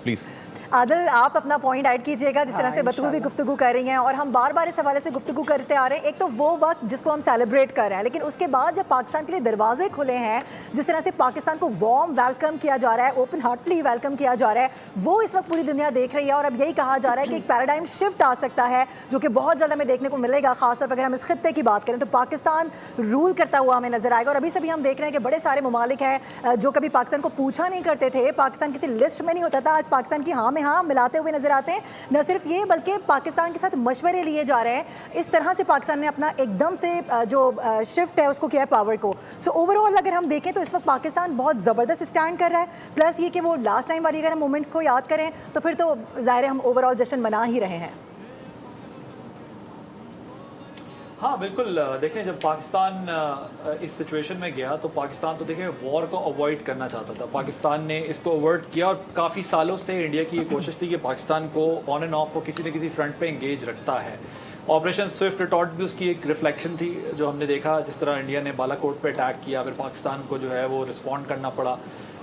Please. Adil, आप अपना point add कीजिएगा जिस तरह से बतूल भी गुफ्तगू कर रही हैं, और हम बार बार इस हवाले से गुफ्तगू करते आ रहे हैं। एक तो वो वक्त जिसको हम सेलिब्रेट कर रहे हैं, लेकिन उसके बाद जब पाकिस्तान के लिए दरवाजे खुले हैं, जिस तरह से पाकिस्तान को वार्म वेलकम किया जा रहा है, ओपन हार्टली वेलकम किया जा रहा है, वो इस वक्त पूरी दुनिया देख रही है। और अब यही कहा जा रहा है कि एक पैराडाइम शिफ्ट आ सकता है जो कि बहुत जल्द हमें देखने को मिलेगा। खासतौर पर अगर हम इस खत्ते की बात करें तो पाकिस्तान रूल करता हुआ हमें नजर आएगा। और अभी से भी हम देख रहे हैं कि बड़े सारे ममालिक हैं जो कभी पाकिस्तान को पूछा नहीं करते थे, पाकिस्तान किसी लिस्ट में नहीं होता था, आज पाकिस्तान की हाँ में हाँ मिलाते हुए नजर आते हैं। न सिर्फ ये बल्कि पाकिस्तान के साथ मशवरे लिए जा रहे हैं। इस तरह से पाकिस्तान ने अपना एकदम से जो शिफ्ट है उसको किया है पावर को। सो ओवरऑल अगर हम देखें तो इस वक्त पाकिस्तान बहुत ज़बरदस्त स्टैंड कर रहा है। प्लस ये कि वो लास्ट टाइम वाली अगर हम मोमेंट को याद करें तो फिर तो ज़ाहिर है हम ओवरऑल जश्न मना ही रहे हैं। हाँ बिल्कुल, देखें जब पाकिस्तान इस सिचुएशन में गया तो पाकिस्तान तो देखें वॉर को अवॉइड करना चाहता था। पाकिस्तान ने इसको अवॉइड किया और काफ़ी सालों से इंडिया की ये कोशिश थी कि पाकिस्तान को ऑन एंड ऑफ वो किसी न किसी फ्रंट पे इंगेज रखता है। ऑपरेशन स्विफ्ट रिटॉर्ट भी उसकी एक रिफ्लेक्शन थी, जो हमने देखा जिस तरह इंडिया ने बालाकोट पे अटैक किया, फिर पाकिस्तान को जो है वो रिस्पॉन्ड करना पड़ा।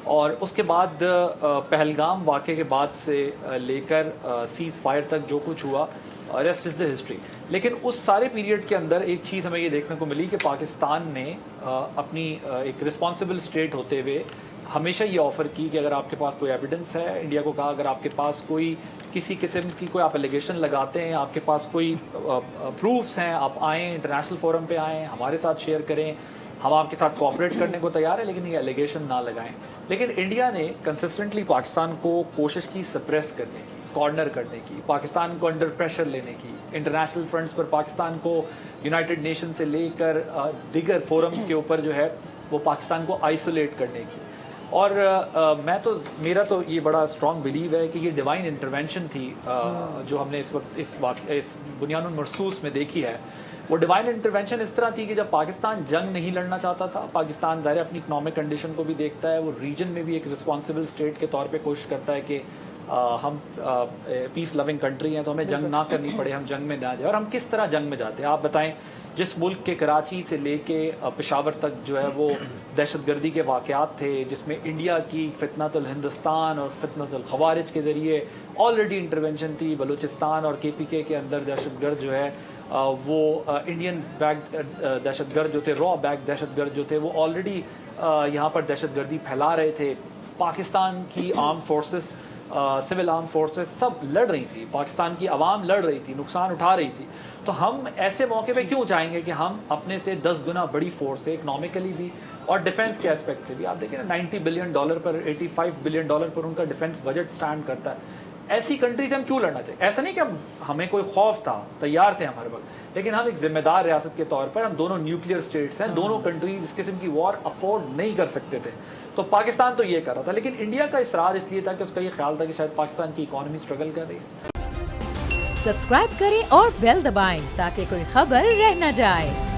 और उसके बाद पहलगाम वाक़े के बाद से लेकर सीज़ फायर तक जो कुछ हुआ, रेस्ट इज़ द हिस्ट्री। लेकिन उस सारे पीरियड के अंदर एक चीज़ हमें ये देखने को मिली कि पाकिस्तान ने अपनी एक रिस्पॉन्सिबल स्टेट होते हुए हमेशा ये ऑफ़र की कि अगर आपके पास कोई एविडेंस है, इंडिया को कहा अगर आपके पास कोई किसी किस्म की कोई आप एलिगेशन लगाते हैं, आपके पास कोई प्रूफ्स हैं, आप आएँ इंटरनेशनल फोरम पे आएँ, हमारे साथ शेयर करें, हम आपके साथ कोऑपरेट करने को तैयार है, लेकिन ये एलिगेशन ना लगाएं। लेकिन इंडिया ने कंसिस्टेंटली पाकिस्तान को कोशिश की सप्रेस करने की, कॉर्नर करने की, पाकिस्तान को अंडर प्रेशर लेने की, इंटरनेशनल फ्रंट्स पर पाकिस्तान को यूनाइटेड नेशन से लेकर दीगर फोरम्स के ऊपर जो है वो पाकिस्तान को आइसोलेट करने की। और मेरा तो ये बड़ा स्ट्रॉन्ग बिलीव है कि ये डिवाइन इंटरवेंशन थी जो हमने इस वक्त इस बुनियानुल मरसूस में देखी है। वो डिवाइन इंटरवेंशन इस तरह थी कि जब पाकिस्तान जंग नहीं लड़ना चाहता था, पाकिस्तान ज़ाहिर अपनी इकनॉमिक कंडीशन को भी देखता है, वो रीजन में भी एक रिस्पॉन्सिबल स्टेट के तौर पे कोशिश करता है कि हम पीस लविंग कंट्री हैं तो हमें जंग ना करनी पड़े, हम जंग में ना जाए। और हम किस तरह जंग में जाते हैं आप बताएं। जिस मुल्क के कराची से लेके पेशावर तक जो है वो दहशतगर्दी के वाक़यात थे, जिसमें इंडिया की फितनतुल हिंदुस्तान और फितनतुल खवारिज के ज़रिए ऑलरेडी इंटरवेंशन थी। बलूचिस्तान और KPK के अंदर दहशतगर्द जो है वो इंडियन बैग दहशतगर्द जो थे, रॉ बैग दहशतगर्द जो थे, वो ऑलरेडी यहाँ पर दहशतगर्दी फैला रहे थे। पाकिस्तान की arm forces, civil arm forces सब लड़ रही थी, पाकिस्तान की आवाम लड़ रही थी, नुकसान उठा रही थी। तो हम ऐसे मौके पे क्यों चाहेंगे कि हम अपने से 10 गुना बड़ी फोर्स से इकनॉमिकली भी और डिफेंस के एस्पेक्ट से भी, आप देखें ना $90 बिलियन पर, $85 बिलियन पर उनका डिफेंस बजट स्टैंड करता है। ऐसी कंट्री से हम क्यों लड़ना चाहिए? ऐसा नहीं कि हमें कोई खौफ था, तैयार थे हमारे वक्त, लेकिन हम एक जिम्मेदार रियासत के तौर पर, हम दोनों न्यूक्लियर स्टेट्स हैं, दोनों कंट्रीज इस किस्म की वॉर अफोर्ड नहीं कर सकते थे। तो पाकिस्तान तो ये कर रहा था, लेकिन इंडिया का इसरार इसलिए था कि उसका ये ख्याल था कि शायद पाकिस्तान की इकॉनमी स्ट्रगल कर रही है। सब्सक्राइब करें और बेल दबाएं ताकि कोई खबर रह न जाए।